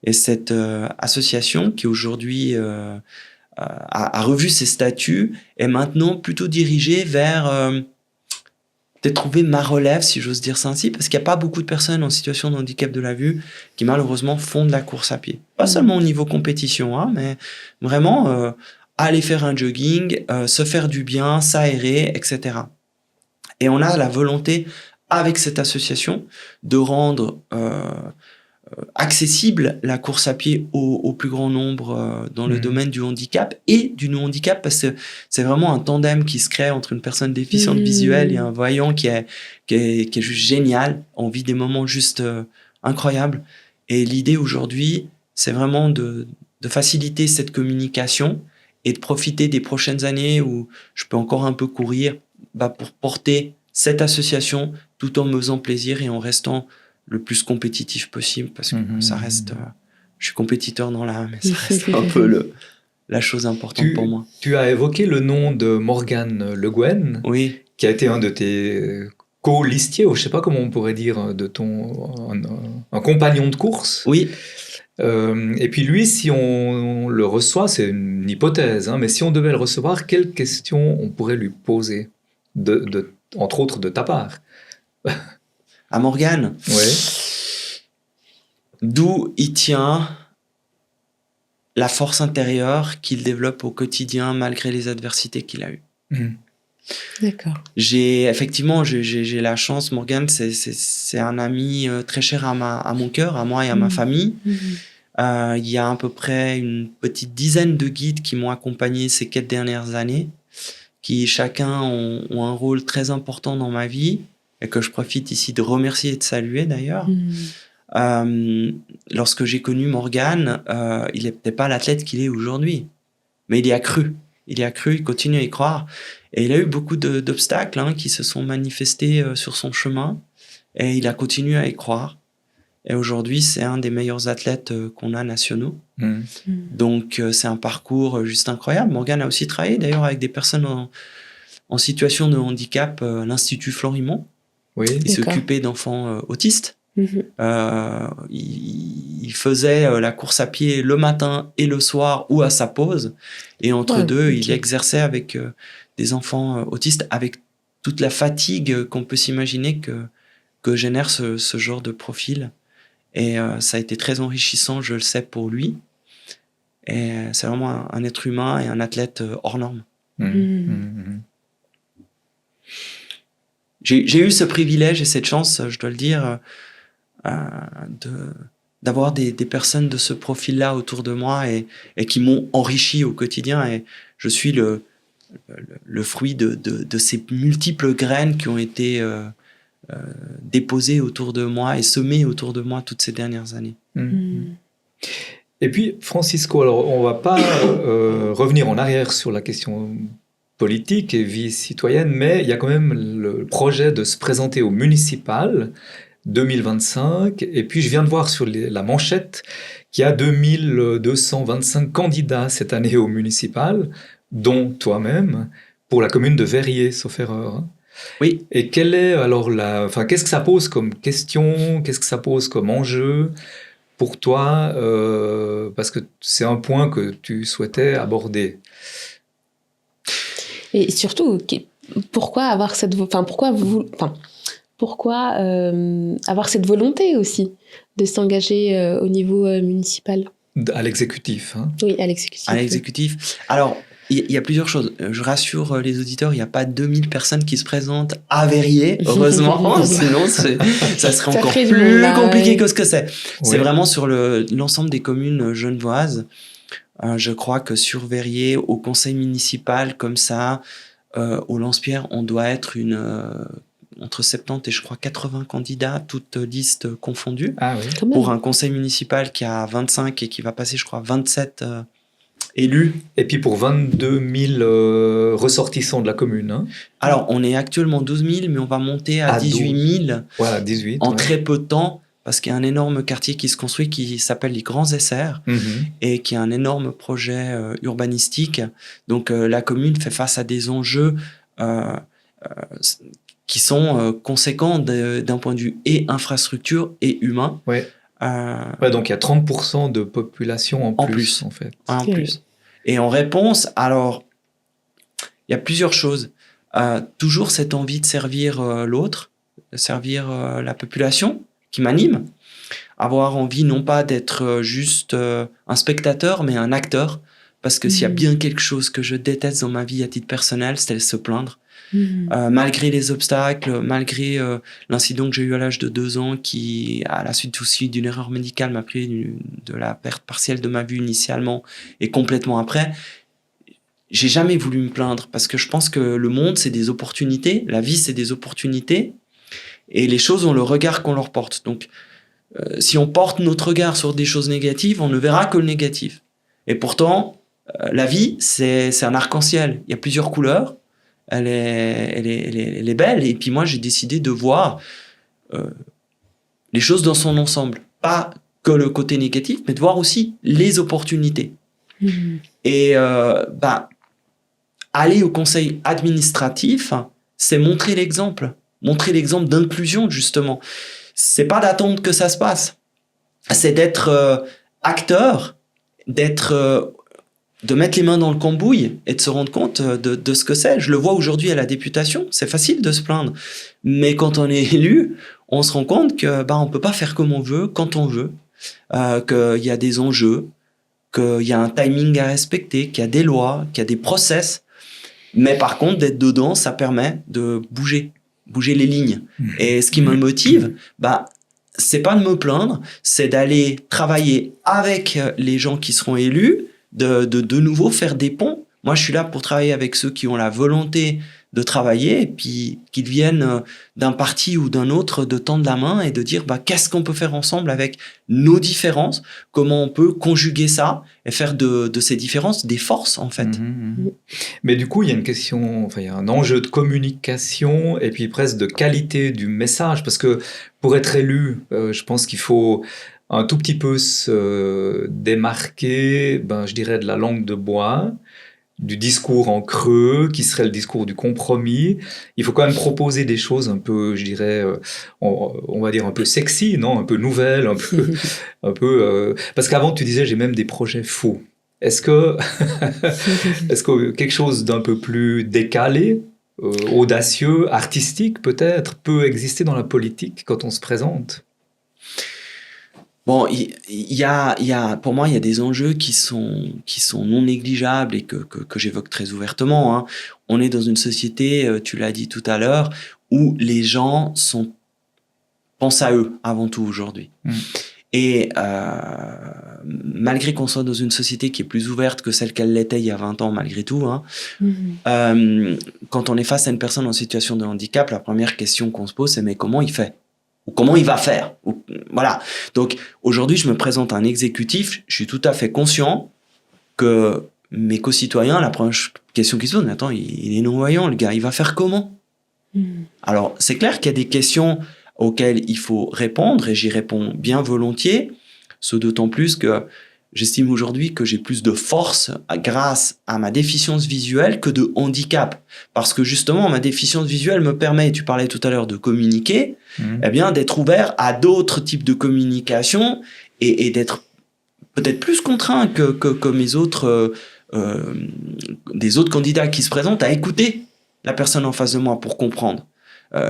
Et cette association, qui aujourd'hui a revu ses statuts, est maintenant plutôt dirigée vers... peut-être trouver ma relève, si j'ose dire ça ainsi, parce qu'il n'y a pas beaucoup de personnes en situation de handicap de la vue qui malheureusement font de la course à pied. Pas seulement au niveau compétition, mais vraiment aller faire un jogging, se faire du bien, s'aérer, etc. Et on a la volonté, avec cette association, de rendre accessible la course à pied au plus grand nombre dans le domaine du handicap et du non-handicap, parce que c'est vraiment un tandem qui se crée entre une personne déficiente visuelle et un voyant qui est juste génial. On vit des moments juste incroyables. Et l'idée aujourd'hui, c'est vraiment de faciliter cette communication et de profiter des prochaines années où je peux encore un peu courir pour porter cette association tout en me faisant plaisir et en restant le plus compétitif possible, parce que ça reste... je suis compétiteur dans l'âme, mais ça reste un peu la chose importante pour moi. Tu as évoqué le nom de Morgan Le Guen, qui a été un de tes co-listiers, ou je ne sais pas comment on pourrait dire, de un compagnon de course. Oui. Et puis lui, si on le reçoit, c'est une hypothèse, mais si on devait le recevoir, quelles questions on pourrait lui poser, entre autres de ta part? À Morgan, d'où il tient la force intérieure qu'il développe au quotidien malgré les adversités qu'il a eues. D'accord. J'ai la chance, Morgan, c'est un ami très cher à mon cœur, à moi et à ma famille. Il y a à peu près une petite dizaine de guides qui m'ont accompagné ces 4 dernières années, qui chacun ont un rôle très important dans ma vie, et que je profite ici de remercier et de saluer d'ailleurs. Lorsque j'ai connu Morgan, il n'était pas l'athlète qu'il est aujourd'hui, mais il y a cru. Il continue à y croire. Et il a eu beaucoup d'obstacles qui se sont manifestés sur son chemin, et il a continué à y croire. Et aujourd'hui, c'est un des meilleurs athlètes qu'on a nationaux. Donc, c'est un parcours juste incroyable. Morgan a aussi travaillé d'ailleurs avec des personnes en situation de handicap à l'Institut Florimond. Il s'occupait d'enfants autistes. Il faisait la course à pied le matin et le soir ou à sa pause. Et entre deux, il exerçait avec des enfants autistes, avec toute la fatigue qu'on peut s'imaginer que génère ce genre de profil. Et ça a été très enrichissant, je le sais, pour lui. Et c'est vraiment un être humain et un athlète hors norme. j'ai eu ce privilège et cette chance, je dois le dire, d'avoir des personnes de ce profil-là autour de moi et qui m'ont enrichi au quotidien. Et je suis le fruit de ces multiples graines qui ont été déposées autour de moi et semées autour de moi toutes ces dernières années. Et puis, Francisco, alors on ne va pas revenir en arrière sur la question politique et vie citoyenne, mais il y a quand même le projet de se présenter au municipal 2025. Et puis, je viens de voir sur la manchette qu'il y a 2225 candidats cette année au municipal, dont toi-même, pour la commune de Verrier, sauf erreur. Hein. Oui. Et quelle est alors qu'est-ce que ça pose comme question? Qu'est-ce que ça pose comme enjeu pour toi, parce que c'est un point que tu souhaitais aborder? Et surtout, pourquoi avoir avoir cette volonté aussi de s'engager au niveau municipal? À l'exécutif. Hein. Oui, à l'exécutif. À l'exécutif. Alors, il y a plusieurs choses. Je rassure les auditeurs, il n'y a pas 2000 personnes qui se présentent à Verrier, heureusement, sinon ça serait encore plus compliqué que ce que c'est. Oui. C'est vraiment sur l'ensemble des communes genevoises. Je crois que sur Verrier, au conseil municipal, comme ça, au Lance-Pierre, on doit être entre 70 et je crois 80 candidats, toutes listes confondues. Ah oui. Pour un conseil municipal qui a 25 et qui va passer, je crois, 27 élus. Et puis pour 22 000 ressortissants de la commune. Hein. Alors, on est actuellement 12 000, mais on va monter à 18 000 voilà, 18, en très peu de temps, parce qu'il y a un énorme quartier qui se construit qui s'appelle les Grands SR, et qui est un énorme projet urbanistique. Donc, la commune fait face à des enjeux qui sont conséquents d'un point de vue et infrastructure et humain. Ouais. Donc il y a 30% de population en plus, en fait. En plus. Et en réponse, alors, il y a plusieurs choses. Toujours cette envie de servir l'autre, de servir la population qui m'anime. Avoir envie non pas d'être juste un spectateur, mais un acteur. Parce que s'il y a bien quelque chose que je déteste dans ma vie à titre personnel, c'est se plaindre. Malgré les obstacles, malgré l'incident que j'ai eu à l'âge de 2 ans qui, à la suite aussi d'une erreur médicale, m'a pris de la perte partielle de ma vue initialement et complètement après, j'ai jamais voulu me plaindre parce que je pense que le monde, c'est des opportunités, la vie, c'est des opportunités et les choses ont le regard qu'on leur porte. Donc, si on porte notre regard sur des choses négatives, on ne verra que le négatif. Et pourtant, la vie, c'est un arc-en-ciel. Il y a plusieurs couleurs. Elle est belle. Et puis moi, j'ai décidé de voir les choses dans son ensemble. Pas que le côté négatif, mais de voir aussi les opportunités. Et aller au conseil administratif, c'est montrer l'exemple d'inclusion, justement. C'est pas d'attendre que ça se passe. C'est d'être acteur, de mettre les mains dans le cambouis et de se rendre compte de ce que c'est. Je le vois aujourd'hui à la députation, c'est facile de se plaindre. Mais quand on est élu, on se rend compte que on peut pas faire comme on veut, quand on veut, qu'il y a des enjeux, qu'il y a un timing à respecter, qu'il y a des lois, qu'il y a des process. Mais par contre, d'être dedans, ça permet de bouger les lignes. Et ce qui me motive, c'est pas de me plaindre, c'est d'aller travailler avec les gens qui seront élus, de nouveau faire des ponts. Moi, je suis là pour travailler avec ceux qui ont la volonté de travailler et puis qu'ils viennent d'un parti ou d'un autre, de tendre la main et de dire qu'est-ce qu'on peut faire ensemble avec nos différences, comment on peut conjuguer ça et faire de ces différences des forces, en fait. Mais du coup, il y a une question, il y a un enjeu de communication et puis presque de qualité du message, parce que pour être élu, je pense qu'il faut un tout petit peu se démarquer, je dirais, de la langue de bois, du discours en creux, qui serait le discours du compromis. Il faut quand même proposer des choses un peu, je dirais, on va dire un peu sexy, non, un peu nouvelles, un peu. Parce qu'avant tu disais j'ai même des projets faux. Est-ce que quelque chose d'un peu plus décalé, audacieux, artistique peut-être, peut exister dans la politique quand on se présente? Bon, pour moi, il y a des enjeux qui sont non négligeables et que j'évoque très ouvertement, hein. On est dans une société, tu l'as dit tout à l'heure, où les gens pensent à eux avant tout aujourd'hui. Et malgré qu'on soit dans une société qui est plus ouverte que celle qu'elle l'était il y a 20 ans, malgré tout, hein, quand on est face à une personne en situation de handicap, la première question qu'on se pose, c'est mais comment il fait ? Ou comment il va faire ? Voilà. Donc aujourd'hui, je me présente à un exécutif, je suis tout à fait conscient que mes concitoyens, la première question qu'ils se posent, mais attends, il est non-voyant, le gars, il va faire comment ? Alors, c'est clair qu'il y a des questions auxquelles il faut répondre, et j'y réponds bien volontiers, ce d'autant plus que j'estime aujourd'hui que j'ai plus de force grâce à ma déficience visuelle que de handicap. Parce que justement, ma déficience visuelle me permet, tu parlais tout à l'heure de communiquer, eh bien, d'être ouvert à d'autres types de communication et d'être peut-être plus contraint que mes autres, des autres candidats qui se présentent à écouter la personne en face de moi pour comprendre.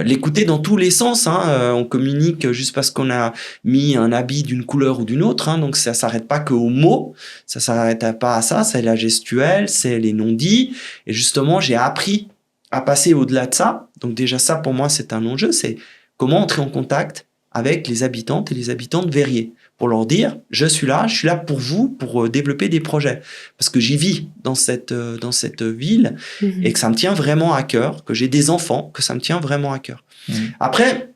L'écouter dans tous les sens, hein. On communique juste parce qu'on a mis un habit d'une couleur ou d'une autre, hein. Donc ça s'arrête pas qu'aux mots, ça s'arrête pas à ça, c'est la gestuelle, c'est les non-dits, et justement j'ai appris à passer au-delà de ça. Donc déjà ça pour moi c'est un enjeu, c'est comment entrer en contact avec les habitantes et les habitants de Verrier pour leur dire je suis là pour vous, pour développer des projets, parce que j'y vis dans cette ville et que ça me tient vraiment à cœur, que j'ai des enfants, que ça me tient vraiment à cœur. Après,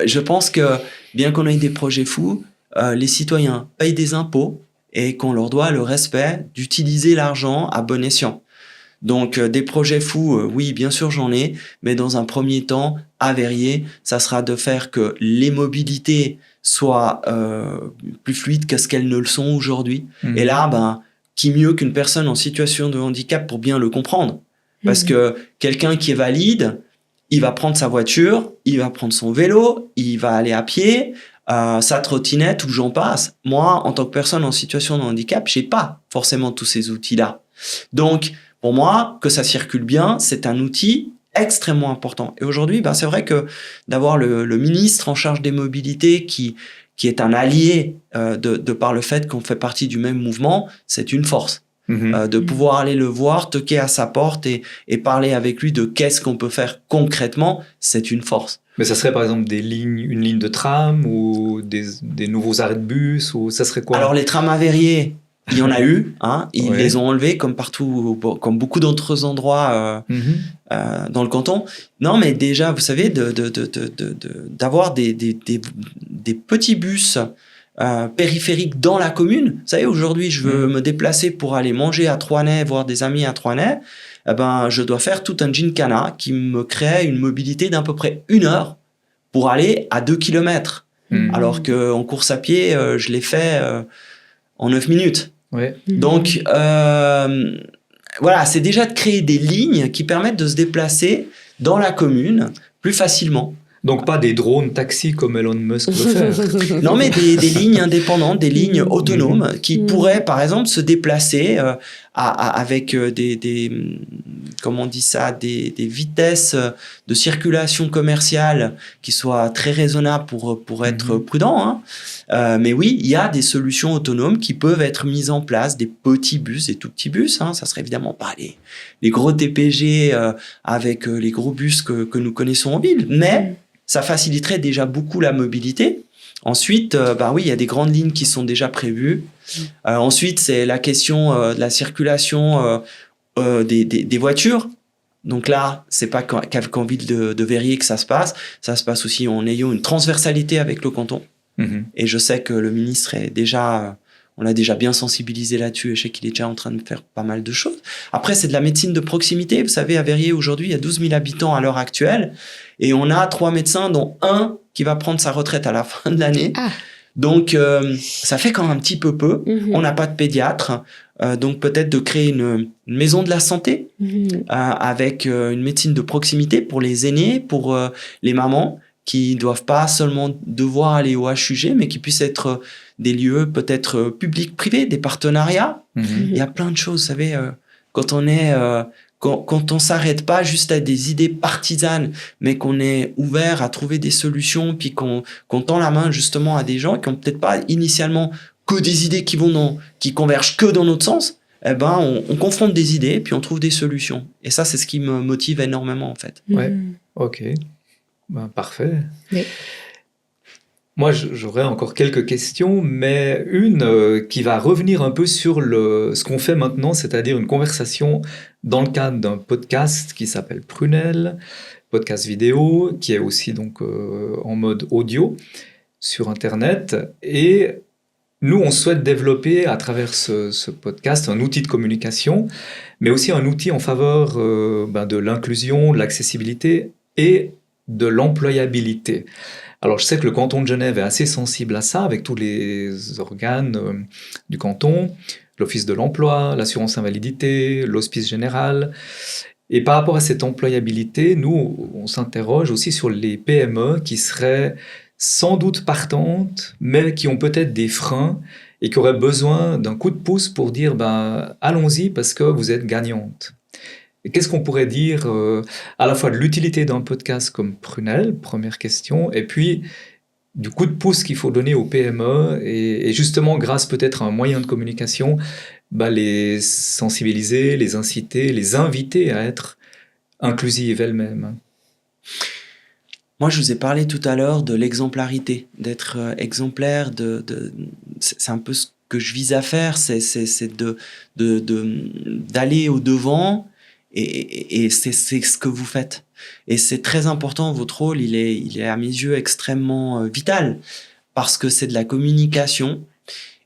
je pense que bien qu'on ait des projets fous, les citoyens payent des impôts et qu'on leur doit le respect d'utiliser l'argent à bon escient. Donc, des projets fous, oui, bien sûr, j'en ai, mais dans un premier temps, à Verrier, ça sera de faire que les mobilités soient plus fluides que ce qu'elles ne le sont aujourd'hui. Et là, qui mieux qu'une personne en situation de handicap pour bien le comprendre ? Parce que quelqu'un qui est valide, il va prendre sa voiture, il va prendre son vélo, il va aller à pied, sa trottinette, ou j'en passe. Moi, en tant que personne en situation de handicap, j'ai pas forcément tous ces outils-là. Donc, pour moi, que ça circule bien, c'est un outil extrêmement important. Et aujourd'hui, c'est vrai que d'avoir le ministre en charge des mobilités qui est un allié de par le fait qu'on fait partie du même mouvement, c'est une force. De pouvoir aller le voir, toquer à sa porte et parler avec lui de qu'est-ce qu'on peut faire concrètement, c'est une force. Mais ça serait par exemple une ligne de tram ou des nouveaux arrêts de bus, ou ça serait quoi ? Alors les trams à Verrier, il y en a eu, hein, ils les ont enlevés comme partout, comme beaucoup d'autres endroits dans le canton. Non, mais déjà, vous savez, d'avoir des petits bus périphériques dans la commune. Vous savez, aujourd'hui, je veux me déplacer pour aller manger à Troisnay, voir des amis à Troisnay. Je dois faire tout un gincana qui me crée une mobilité d'à peu près 1 heure pour aller à 2 kilomètres. Alors qu'en course à pied, je l'ai fait en 9 minutes. Ouais. Donc, voilà, c'est déjà de créer des lignes qui permettent de se déplacer dans la commune plus facilement. Donc pas des drones taxis comme Elon Musk veut faire. Non, mais des lignes indépendantes, des lignes autonomes qui pourraient, par exemple, se déplacer avec comment on dit ça, des vitesses de circulation commerciale qui soient très raisonnables pour être prudents. Hein. Mais oui, il y a des solutions autonomes qui peuvent être mises en place, des petits bus, des tout petits bus. Hein. Ça serait évidemment pas les gros TPG avec les gros bus que nous connaissons en ville, mais ça faciliterait déjà beaucoup la mobilité. Ensuite, oui, il y a des grandes lignes qui sont déjà prévues. Ensuite, c'est la question de la circulation des voitures. Donc là, c'est pas qu'en ville de Verrier que ça se passe. Ça se passe aussi en ayant une transversalité avec le canton. Et je sais que le ministre est déjà... on l'a déjà bien sensibilisé là-dessus et je sais qu'il est déjà en train de faire pas mal de choses. Après, c'est de la médecine de proximité. Vous savez, à Verrier, aujourd'hui, il y a 12 000 habitants à l'heure actuelle et on a 3 médecins, dont un qui va prendre sa retraite à la fin de l'année. Donc, ça fait quand même un petit peu. On n'a pas de pédiatre. Donc, peut-être de créer une maison de la santé avec une médecine de proximité pour les aînés, pour les mamans qui doivent pas seulement devoir aller au HUG, mais qui puissent être des lieux peut-être publics, privés, des partenariats. Il y a plein de choses, vous savez, quand quand on s'arrête pas juste à des idées partisanes, mais qu'on est ouvert à trouver des solutions, puis qu'on tend la main justement à des gens qui ont peut-être pas initialement que des idées qui convergent que dans notre sens, eh ben, on confronte des idées, puis on trouve des solutions. Et ça, c'est ce qui me motive énormément, en fait. Ouais, ok. Ben, parfait. Oui. Moi, j'aurais encore quelques questions, mais une qui va revenir un peu sur ce qu'on fait maintenant, c'est-à-dire une conversation dans le cadre d'un podcast qui s'appelle Prunelle, podcast vidéo, qui est aussi donc en mode audio sur Internet. Et nous, on souhaite développer à travers ce podcast un outil de communication, mais aussi un outil en faveur de l'inclusion, de l'accessibilité et de l'employabilité. Alors, je sais que le canton de Genève est assez sensible à ça, avec tous les organes du canton, l'Office de l'emploi, l'assurance invalidité, l'hospice général. Et par rapport à cette employabilité, nous, on s'interroge aussi sur les PME qui seraient sans doute partantes, mais qui ont peut-être des freins et qui auraient besoin d'un coup de pouce pour dire allons-y parce que vous êtes gagnante. Et qu'est-ce qu'on pourrait dire à la fois de l'utilité d'un podcast comme Prunelle, première question, et puis du coup de pouce qu'il faut donner aux PME et justement grâce peut-être à un moyen de communication, les sensibiliser, les inciter, les inviter à être inclusives elles-mêmes. Moi, je vous ai parlé tout à l'heure de l'exemplarité, d'être exemplaire, c'est un peu ce que je vise à faire, c'est d'aller au-devant. Et c'est ce que vous faites. Et c'est très important, votre rôle, il est à mes yeux extrêmement vital, parce que c'est de la communication,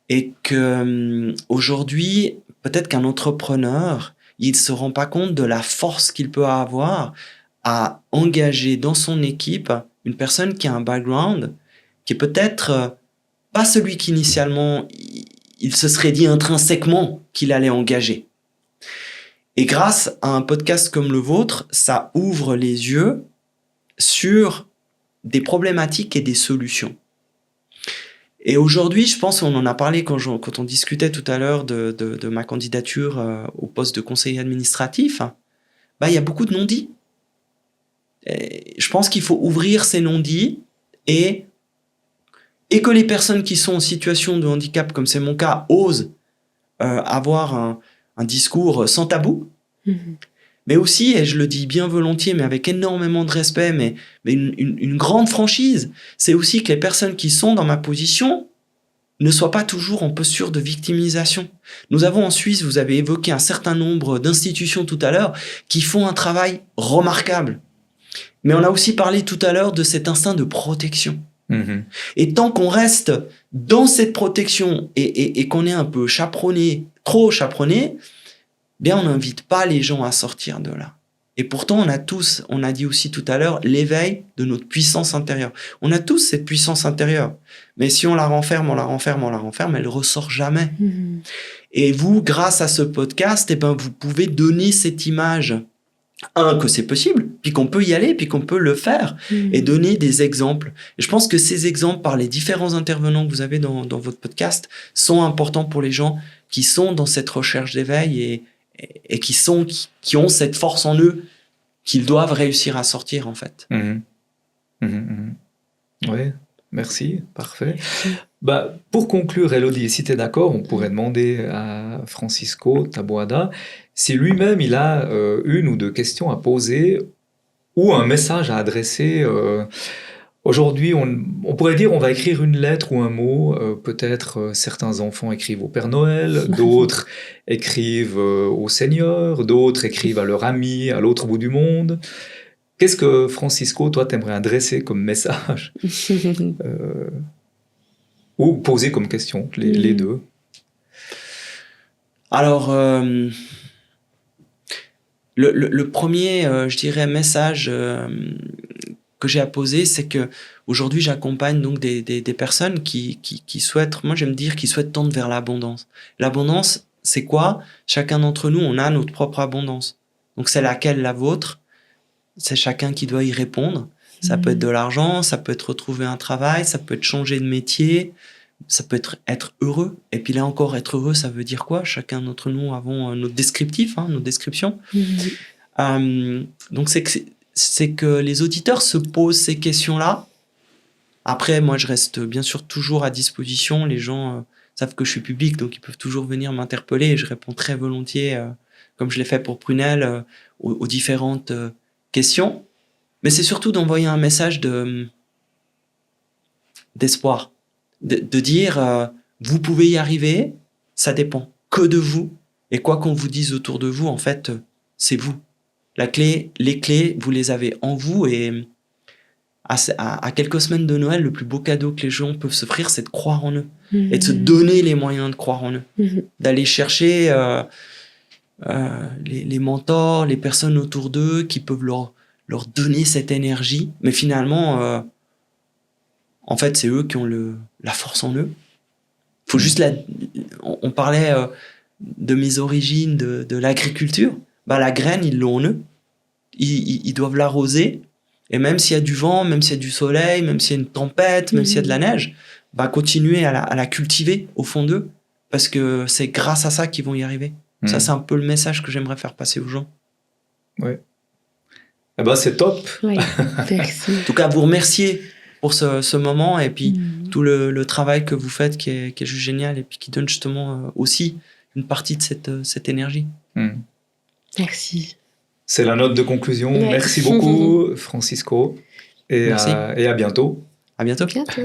et que aujourd'hui, peut-être qu'un entrepreneur, il se rend pas compte de la force qu'il peut avoir à engager dans son équipe une personne qui a un background qui est peut-être pas celui qu'initialement il se serait dit intrinsèquement qu'il allait engager. Et grâce à un podcast comme le vôtre, ça ouvre les yeux sur des problématiques et des solutions. Et aujourd'hui, je pense, on en a parlé quand on discutait tout à l'heure de ma candidature au poste de conseiller administratif, il y a beaucoup de non-dits. Et je pense qu'il faut ouvrir ces non-dits et que les personnes qui sont en situation de handicap, comme c'est mon cas, osent avoir un discours sans tabou, mais aussi, et je le dis bien volontiers, mais avec énormément de respect, mais une grande franchise, c'est aussi que les personnes qui sont dans ma position ne soient pas toujours en posture de victimisation. Nous avons en Suisse, vous avez évoqué un certain nombre d'institutions tout à l'heure, qui font un travail remarquable. Mais on a aussi parlé tout à l'heure de cet instinct de protection. Et tant qu'on reste dans cette protection et qu'on est un peu chaperonné, trop chaperonné, bien on n'invite pas les gens à sortir de là. Et pourtant, on a dit aussi tout à l'heure, l'éveil de notre puissance intérieure. On a tous cette puissance intérieure. Mais si on la renferme, elle ressort jamais. Et vous, grâce à ce podcast, vous pouvez donner cette image. Que c'est possible, puis qu'on peut y aller, puis qu'on peut le faire, et donner des exemples. Et je pense que ces exemples, par les différents intervenants que vous avez dans votre podcast, sont importants pour les gens qui sont dans cette recherche d'éveil et qui ont cette force en eux qu'ils doivent réussir à sortir, en fait. Oui, merci, parfait. Pour conclure, Elodie, si tu es d'accord, on pourrait demander à Francisco Taboada si lui-même il a une ou deux questions à poser ou un message à adresser. Aujourd'hui, on pourrait dire on va écrire une lettre ou un mot. Peut-être certains enfants écrivent au Père Noël, d'autres écrivent au Seigneur, d'autres écrivent à leur ami à l'autre bout du monde. Qu'est-ce que, Francisco, toi, t'aimerais adresser comme message ou poser comme question, les deux? Alors, le premier, je dirais, message que j'ai à poser, c'est que aujourd'hui j'accompagne donc des personnes qui souhaitent, moi j'aime dire, qui souhaitent tendre vers l'abondance. L'abondance, c'est quoi? Chacun d'entre nous, on a notre propre abondance. Donc c'est laquelle? La vôtre. C'est chacun qui doit y répondre. Ça peut être de l'argent, ça peut être retrouver un travail, ça peut être changer de métier, ça peut être heureux. Et puis là encore, être heureux, ça veut dire quoi? Chacun d'entre nous avons notre descriptif, nos descriptions. Donc c'est que les auditeurs se posent ces questions-là. Après, moi, je reste bien sûr toujours à disposition. Les gens savent que je suis public, donc ils peuvent toujours venir m'interpeller et je réponds très volontiers, comme je l'ai fait pour Prunelle, aux différentes questions. Mais c'est surtout d'envoyer un message d'espoir, de dire vous pouvez y arriver, ça dépend que de vous. Et quoi qu'on vous dise autour de vous, en fait, c'est vous. Les clés, vous les avez en vous. Et à quelques semaines de Noël, le plus beau cadeau que les gens peuvent s'offrir, c'est de croire en eux. Et de se donner les moyens de croire en eux. D'aller chercher les mentors, les personnes autour d'eux qui peuvent leur donner cette énergie. Mais finalement, en fait, c'est eux qui ont la force en eux. Faut juste on parlait de mes origines, de l'agriculture. La graine, ils l'ont en eux. Ils doivent l'arroser. Et même s'il y a du vent, même s'il y a du soleil, même s'il y a une tempête, même s'il y a de la neige, continuer à la cultiver au fond d'eux. Parce que c'est grâce à ça qu'ils vont y arriver. Ça, c'est un peu le message que j'aimerais faire passer aux gens. Oui. Eh ben, c'est top. Oui, merci. En tout cas, vous remercier pour ce moment et puis tout le travail que vous faites qui est juste génial et puis qui donne justement aussi une partie de cette énergie. Merci. C'est la note de conclusion. Ouais. Merci beaucoup, Francisco. Et Merci. et à bientôt. À bientôt. Bientôt.